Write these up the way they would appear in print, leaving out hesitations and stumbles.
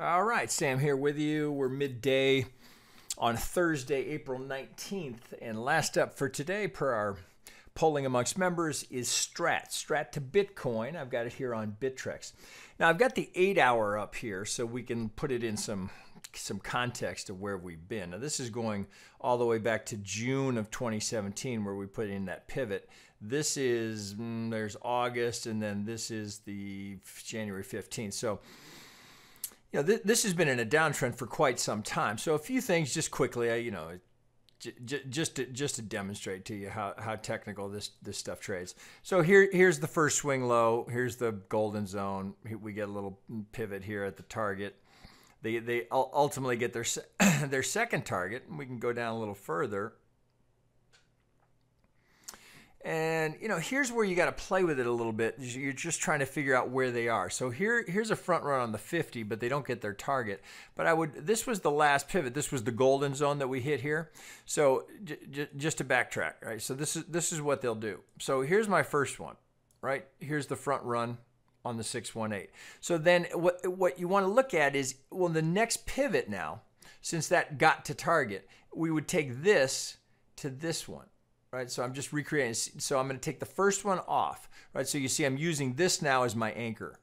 All right, Sam here with you. We're midday on Thursday, April 19th. And last up for today, per our polling amongst members, is STRAT to Bitcoin. I've got it here on Bittrex. Now, I've got the 8-hour up here so we can put it in some context of where we've been. Now, this is going all the way back to June of 2017 where we put in that pivot. This is, there's August, and then this is the January 15th. So, you know, this has been in a downtrend for quite some time. So a few things just quickly, just to demonstrate to you how technical this stuff trades. So here's the first swing low. Here's the golden zone. We get a little pivot here at the target. They ultimately get their second target, and we can go down a little further. And, here's where you got to play with it a little bit. You're just trying to figure out where they are. So here's a front run on the 50, but they don't get their target. But this was the last pivot. This was the golden zone that we hit here. So just to backtrack, right? So this is what they'll do. So here's my first one, right? Here's the front run on the 618. So then what you want to look at is, well, the next pivot now, since that got to target, we would take this to this one. Right, so I'm just recreating. So I'm going to take the first one off. Right, so you see I'm using this now as my anchor.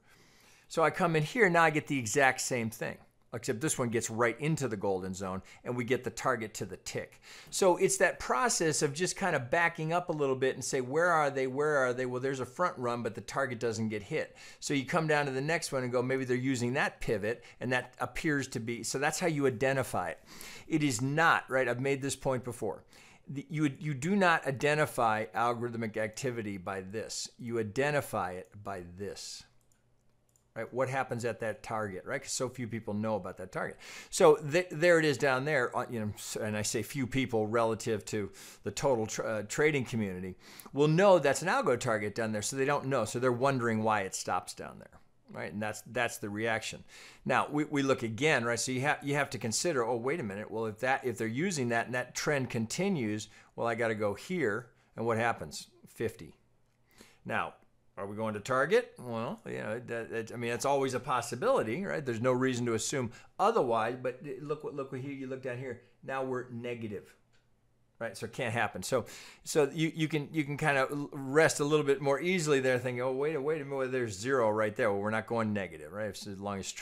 So I come in here, now I get the exact same thing, except this one gets right into the golden zone, and we get the target to the tick. So it's that process of just kind of backing up a little bit and say, where are they? Where are they? Well, there's a front run, but the target doesn't get hit. So you come down to the next one and go, maybe they're using that pivot, and that appears to be. So that's how you identify it. It is not, right? I've made this point before. You do not identify algorithmic activity by this. You identify it by this. Right? What happens at that target, right? Because so few people know about that target. So there it is down there, and I say few people relative to the total trading community will know that's an algo target down there, so they don't know. So they're wondering why it stops down there. Right, and that's the reaction. Now we look again, right? So you have to consider, oh, wait a minute. Well, if they're using that and that trend continues, well, I got to go here, and what happens? 50. Now, are we going to target? Well, that's always a possibility, right? There's no reason to assume otherwise. But look here. You look down here. Now we're negative. Right, so it can't happen. So you can kind of rest a little bit more easily there, thinking, oh, wait a minute, there's zero right there. Well, we're not going negative, right? So as long as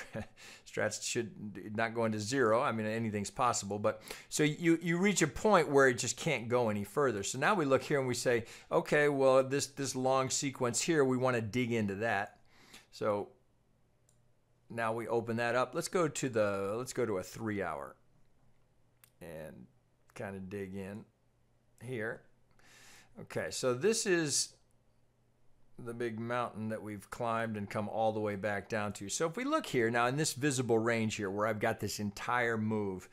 strats should not go into zero, I mean, anything's possible. But so you reach a point where it just can't go any further. So now we look here and we say, okay, well, this long sequence here, we want to dig into that. So now we open that up. Let's go to a 3-hour and kind of dig in here. Okay, so this is the big mountain that we've climbed and come all the way back down to. So if we look here now in this visible range here where I've got this entire move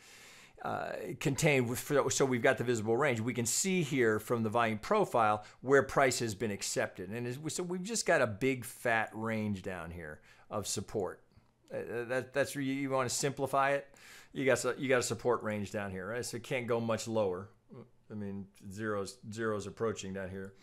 contained, so we've got the visible range, we can see here from the volume profile where price has been accepted. And so we've just got a big fat range down here of support. That's where you want to simplify it. You got a support range down here, right? So it can't go much lower. I mean, zero's approaching down here.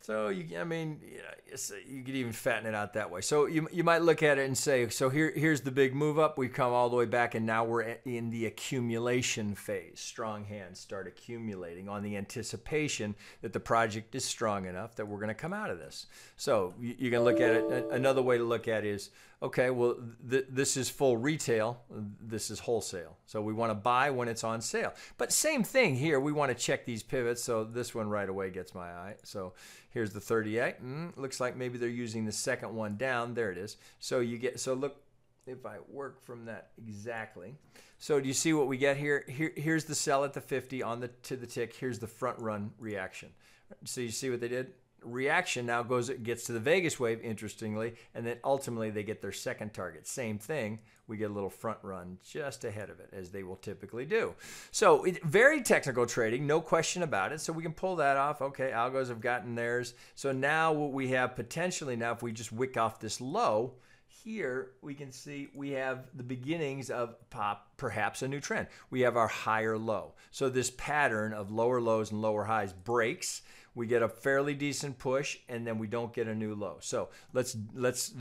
So you could even fatten it out that way. So you might look at it and say, so here's the big move up. We've come all the way back, and now we're in the accumulation phase. Strong hands start accumulating on the anticipation that the project is strong enough that we're going to come out of this. So you can look at it. Another way to look at it is, okay, well, this is full retail. This is wholesale. So we want to buy when it's on sale. But same thing here. We want to check these pivots. So this one right away gets my eye. So here's the 38. Looks like maybe they're using the second one down. There it is. So look, if I work from that exactly. So do you see what we get here? Here's the sell at the 50 to the tick. Here's the front run reaction. So you see what they did? Reaction now gets to the Vegas wave, interestingly, and then ultimately they get their second target. Same thing. We get a little front run just ahead of it, as they will typically do. So very technical trading, no question about it. So we can pull that off. Okay, algos have gotten theirs. So now what we have potentially now, if we just wick off this low, here we can see we have the beginnings of perhaps a new trend. We have our higher low. So this pattern of lower lows and lower highs breaks. We get a fairly decent push, and then we don't get a new low. So let's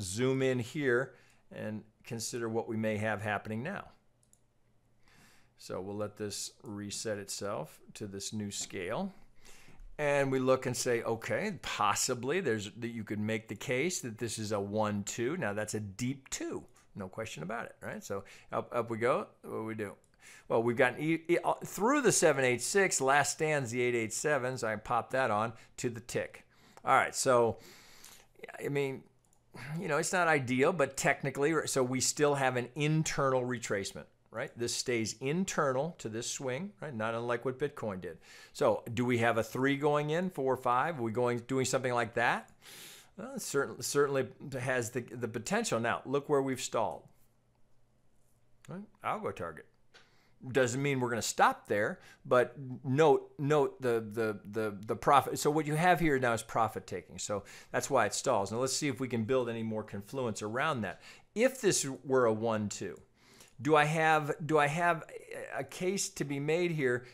zoom in here and consider what we may have happening now. So we'll let this reset itself to this new scale. And we look and say, okay, possibly that you could make the case that this is a 1-2. Now that's a deep 2, no question about it, right? So up we go. What do we do? Well, we've gotten through the 786. Last stands the 887. So I pop that on to the tick. All right. So, I mean, you know, it's not ideal, but technically, so we still have an internal retracement. Right? This stays internal to this swing, right? Not unlike what Bitcoin did. So do we have a 3 going in, 4 or 5? Are we doing something like that? Well, it certainly has the potential. Now, look where we've stalled. Right? Algo target. Doesn't mean we're going to stop there, but note the profit. So what you have here now is profit taking. So that's why it stalls. Now let's see if we can build any more confluence around that. If this were a 1-2, do I have a case to be made here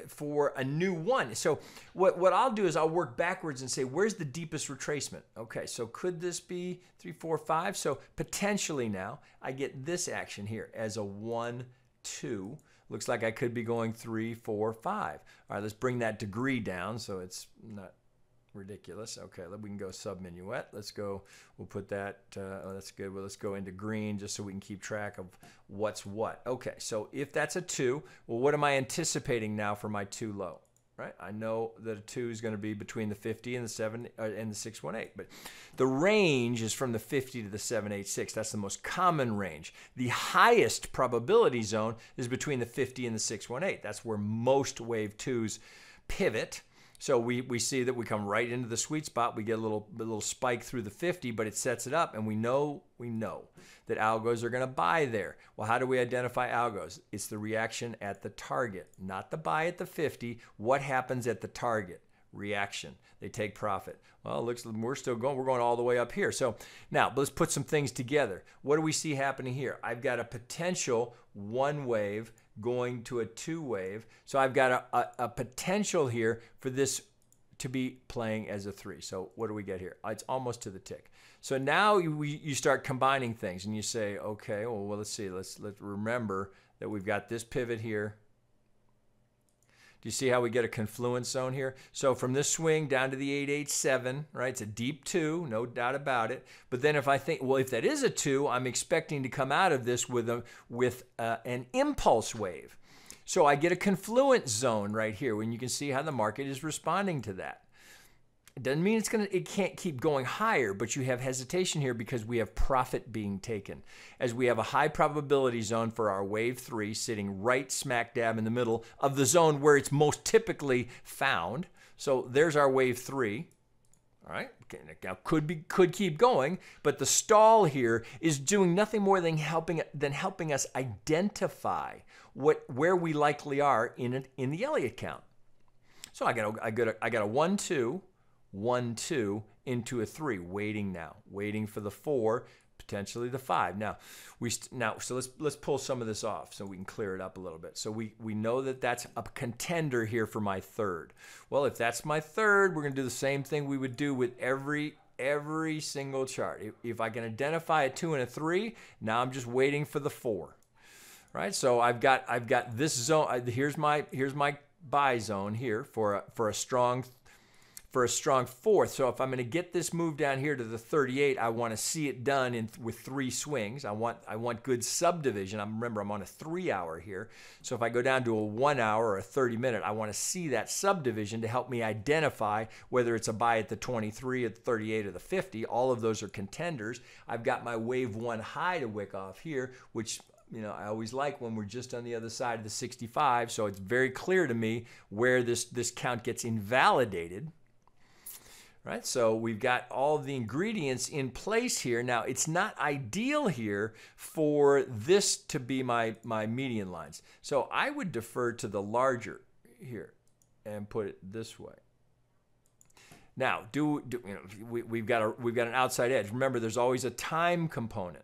for a new 1? So what I'll do is I'll work backwards and say, where's the deepest retracement? Okay, so could this be 3, 4, 5? So potentially now I get this action here as a 1-2. Looks like I could be going 3, 4, 5. All right, let's bring that degree down so it's not ridiculous. Okay, we can go sub minuet. Let's go. We'll put that. Oh, that's good. Well, let's go into green just so we can keep track of what's what. Okay, so if that's a 2, well, what am I anticipating now for my 2 low? Right, I know that a 2 is going to be between the 50 and the 7 and the 618, but the range is from the 50 to the 786. That's the most common range. The highest probability zone is between the 50 and the 618. That's where most wave 2s pivot. So we see that we come right into the sweet spot. We get a little spike through the 50, but it sets it up, and we know that algos are going to buy there. Well, how do we identify algos? It's the reaction at the target, not the buy at the 50. What happens at the target? Reaction. They take profit. Well, it looks like we're still going. We're going all the way up here. So now let's put some things together. What do we see happening here? I've got a potential 1 wave going to a 2 wave. So I've got a potential here for this to be playing as a 3. So what do we get here? It's almost to the tick. So now you start combining things and you say, okay, well let's see. Let's remember that we've got this pivot here. Do you see how we get a confluence zone here? So from this swing down to the 887, right? It's a deep 2, no doubt about it. But then if I think, well, if that is a 2, I'm expecting to come out of this with an impulse wave. So I get a confluence zone right here when you can see how the market is responding to that. It doesn't mean it can't keep going higher, but you have hesitation here because we have profit being taken. As we have a high probability zone for our wave 3 sitting right smack dab in the middle of the zone where it's most typically found. So there's our wave 3. All right, now could keep going, but the stall here is doing nothing more than helping us identify where we likely are in the Elliot count. So I got a 1-2. 1-2 into a 3, waiting now, waiting for the 4, potentially the 5. Now so let's pull some of this off so we can clear it up a little bit. So we know that that's a contender here for my 3rd. Well, if that's my 3rd, we're going to do the same thing we would do with every single chart. If I can identify a 2 and a 3, now I'm just waiting for the 4. Right? So I've got this zone. Here's my buy zone here for a strong 4th. So if I'm going to get this move down here to the 38, I want to see it done with 3 swings. I want good subdivision. Remember, I'm on a 3-hour here. So if I go down to a 1-hour or a 30-minute, I want to see that subdivision to help me identify whether it's a buy at the 23, at the 38, or the 50. All of those are contenders. I've got my wave 1 high to wick off here, which I always like when we're just on the other side of the 65. So it's very clear to me where this count gets invalidated. Right, so we've got all the ingredients in place here. Now, it's not ideal here for this to be my median lines. So I would defer to the larger here and put it this way. Now, we've got an outside edge. Remember, there's always a time component.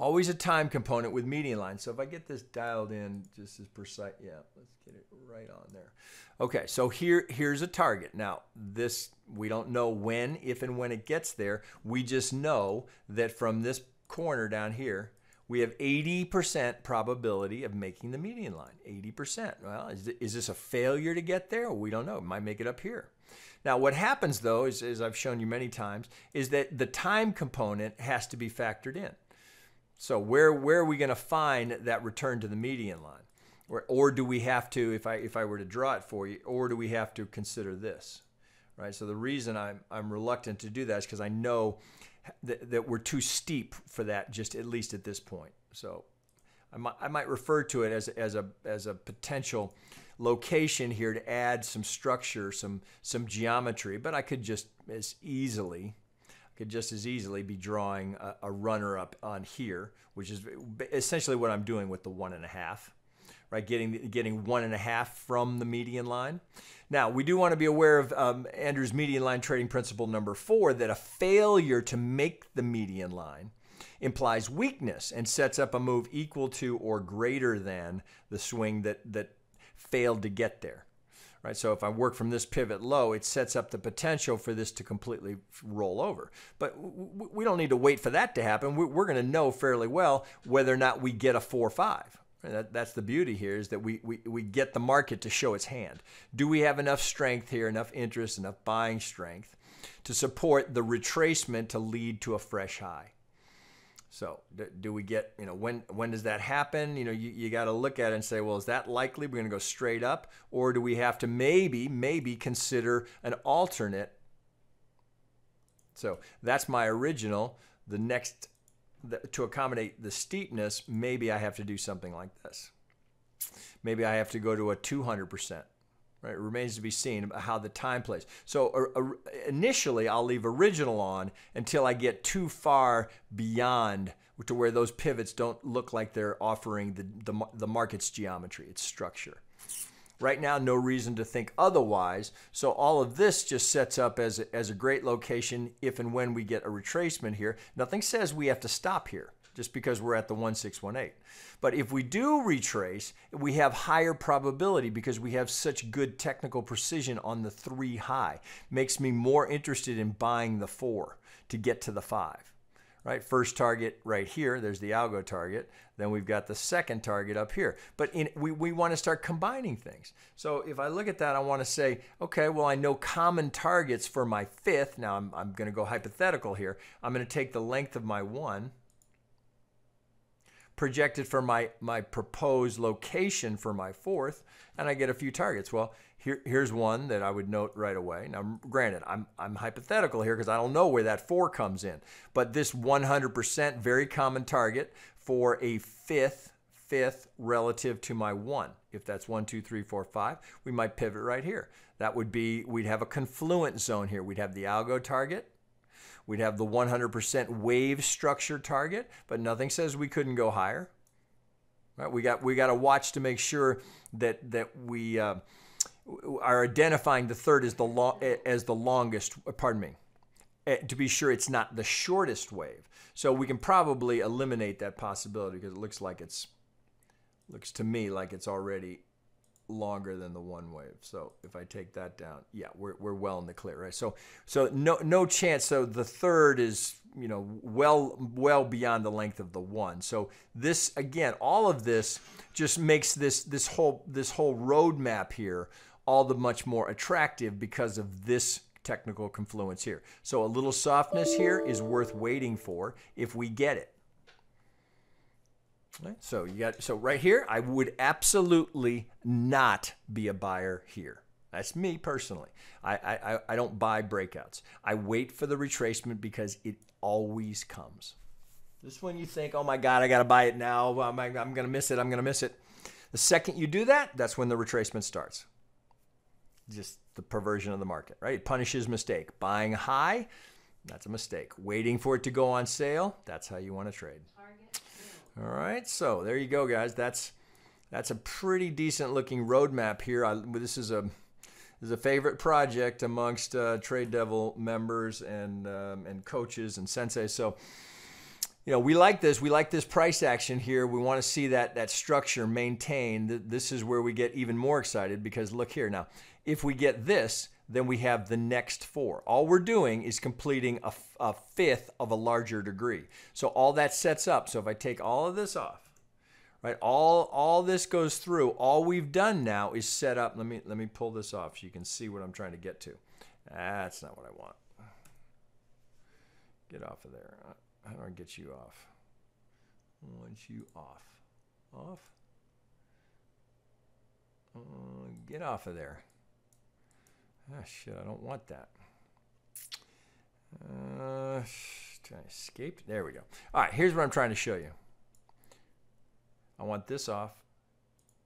Always a time component with median line. So if I get this dialed in just as precise, yeah, let's get it right on there. Okay, so here's a target. Now, this, we don't know when, if and when it gets there. We just know that from this corner down here, we have 80% probability of making the median line. 80%. Well, is this a failure to get there? We don't know. It might make it up here. Now, what happens, though, is, as I've shown you many times, is that the time component has to be factored in. So where are we going to find that return to the median line? Or do we have to, if I were to draw it for you, or do we have to consider this? Right? So the reason I'm reluctant to do that is because I know that we're too steep for that, just at least at this point. So I might refer to it as a potential location here to add some structure, some geometry, but I could just as easily be drawing a runner-up on here, which is essentially what I'm doing with the 1.5, right? Getting 1.5 from the median line. Now, we do want to be aware of Andrew's median line trading principle number 4, that a failure to make the median line implies weakness and sets up a move equal to or greater than the swing that failed to get there. Right, so if I work from this pivot low, it sets up the potential for this to completely roll over. But we don't need to wait for that to happen. We're going to know fairly well whether or not we get a 4-5. That's the beauty here, is that we get the market to show its hand. Do we have enough strength here, enough interest, enough buying strength to support the retracement to lead to a fresh high? So do we get, when does that happen? You got to look at it and say, well, is that likely? We're going to go straight up, or do we have to maybe consider an alternate? So that's my original. The next, to accommodate the steepness, maybe I have to do something like this. Maybe I have to go to a 200%. Right? It remains to be seen how the time plays. So initially, I'll leave original on until I get too far beyond to where those pivots don't look like they're offering the market's geometry, its structure. Right now, no reason to think otherwise. So all of this just sets up as a great location if and when we get a retracement here. Nothing says we have to stop here just because we're at the 1618. But if we do retrace, we have higher probability because we have such good technical precision on the 3 high. Makes me more interested in buying the 4 to get to the 5. Right? First target right here, there's the algo target. Then we've got the second target up here. But we want to start combining things. So if I look at that, I want to say, okay, well, I know common targets for my 5th. Now I'm going to go hypothetical here. I'm going to take the length of my 1, projected for my proposed location for my 4th, and I get a few targets. Well, here's one that I would note right away. Now, granted, I'm hypothetical here because I don't know where that 4 comes in, but this 100% very common target for a fifth relative to my 1. If that's 1, 2, 3, 4, 5, we might pivot right here. That would be, we'd have a confluence zone here. We'd have the algo target. We'd have the 100% wave structure target, but nothing says we couldn't go higher. Right? We got to watch to make sure that we are identifying the 3rd as the longest. Pardon me, to be sure it's not the shortest wave. So we can probably eliminate that possibility because it looks to me like it's already longer than the 1 wave. So if I take that down, yeah, we're well in the clear, right? So no chance. So the 3rd is, well beyond the length of the 1. So this, again, all of this just makes this whole roadmap here all the much more attractive because of this technical confluence here. So a little softness here is worth waiting for if we get it. Right? So right here, I would absolutely not be a buyer here. That's me personally. I don't buy breakouts. I wait for the retracement because it always comes. This one you think, oh my God, I got to buy it now. I'm going to miss it. I'm going to miss it. The second you do that, that's when the retracement starts. Just the perversion of the market, right? It punishes mistake. Buying high, that's a mistake. Waiting for it to go on sale, that's how you want to trade. All right, so there you go, guys. That's a pretty decent looking roadmap here. This is a favorite project amongst TradeDevil members and coaches and senseis. So You know, we like this. We like this price action here. We want to see that structure maintained. This is where we get even more excited because look here. Now, if we get this, then we have the next 4. All we're doing is completing a fifth of a larger degree. So all that sets up. So if I take all of this off, right, all this goes through. All we've done now is set up. Let me pull this off so you can see what I'm trying to get to. That's not what I want. Get off of there. How do I get you off? I want you off. Off? Get off of there. Ah, shit, I don't want that. Trying to escape. There we go. All right, here's what I'm trying to show you. I want this off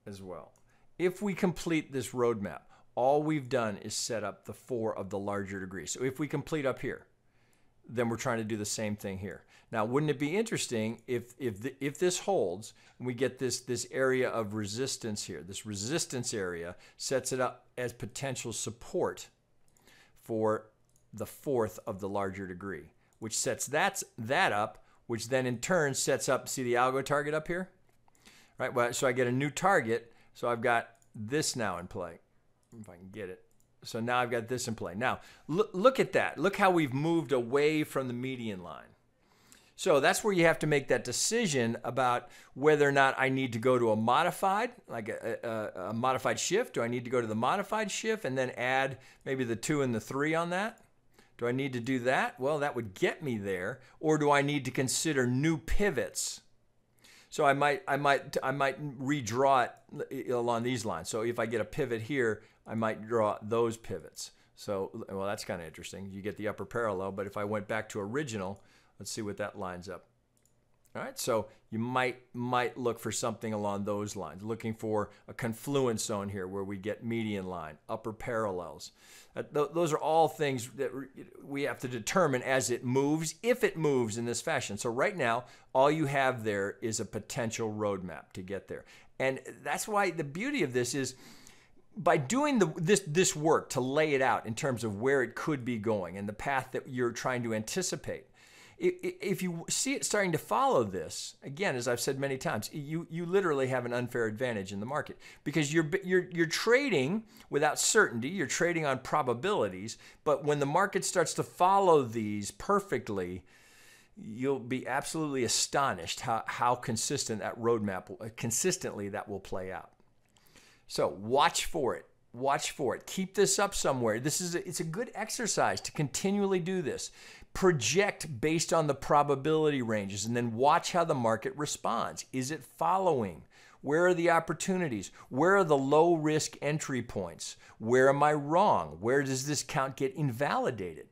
as well. If we complete this roadmap, all we've done is set up the 4 of the larger degree. So if we complete up here, then we're trying to do the same thing here. Now, wouldn't it be interesting if this holds and we get this area of resistance here? This resistance area sets it up as potential support for the 4th of the larger degree, which sets that up, which then in turn sets up, see the algo target up here? Right, well, so I get a new target, so I've got this now in play, if I can get it. So now I've got this in play. Now, look at that. Look how we've moved away from the median line. So that's where you have to make that decision about whether or not I need to go to a modified, like a modified shift. Do I need to go to the modified shift and then add maybe the 2 and the 3 on that? Do I need to do that? Well, that would get me there. Or do I need to consider new pivots? So I might redraw it along these lines. So if I get a pivot here, I might draw those pivots. So, well, that's kind of interesting. You get the upper parallel, but if I went back to original, let's see what that lines up. All right, so you might look for something along those lines, looking for a confluence zone here where we get median line, upper parallels. Those are all things that we have to determine as it moves, if it moves in this fashion. So right now, all you have there is a potential roadmap to get there. And that's why the beauty of this is by doing this work to lay it out in terms of where it could be going and the path that you're trying to anticipate. If you see it starting to follow this, again, as I've said many times, you literally have an unfair advantage in the market because you're trading without certainty. You're trading on probabilities. But when the market starts to follow these perfectly, you'll be absolutely astonished how consistent that roadmap, consistently that will play out. So watch for it. Watch for it. Keep this up somewhere. It's a good exercise to continually do this. Project based on the probability ranges and then watch how the market responds. Is it following? Where are the opportunities? Where are the low risk entry points? Where am I wrong? Where does this count get invalidated?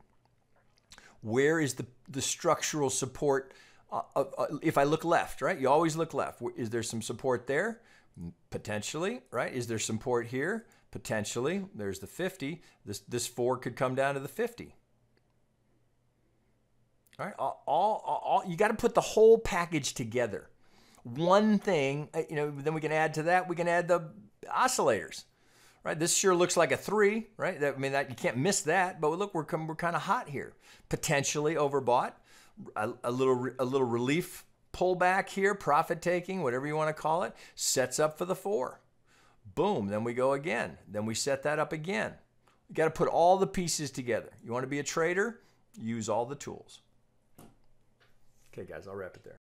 Where is the structural support? If I look left, right? You always look left. Is there some support there? Potentially, right? Is there support here? Potentially. There's the 50. This 4 could come down to the 50. All right, you got to put the whole package together. One thing, then we can add to that. We can add the oscillators, right? This sure looks like a 3, right? That you can't miss that. But look, we're kind of hot here. Potentially overbought, a little relief pullback here, profit taking, whatever you want to call it, sets up for the 4. Boom, then we go again. Then we set that up again. You got to put all the pieces together. You want to be a trader? Use all the tools. Okay, guys, I'll wrap it there.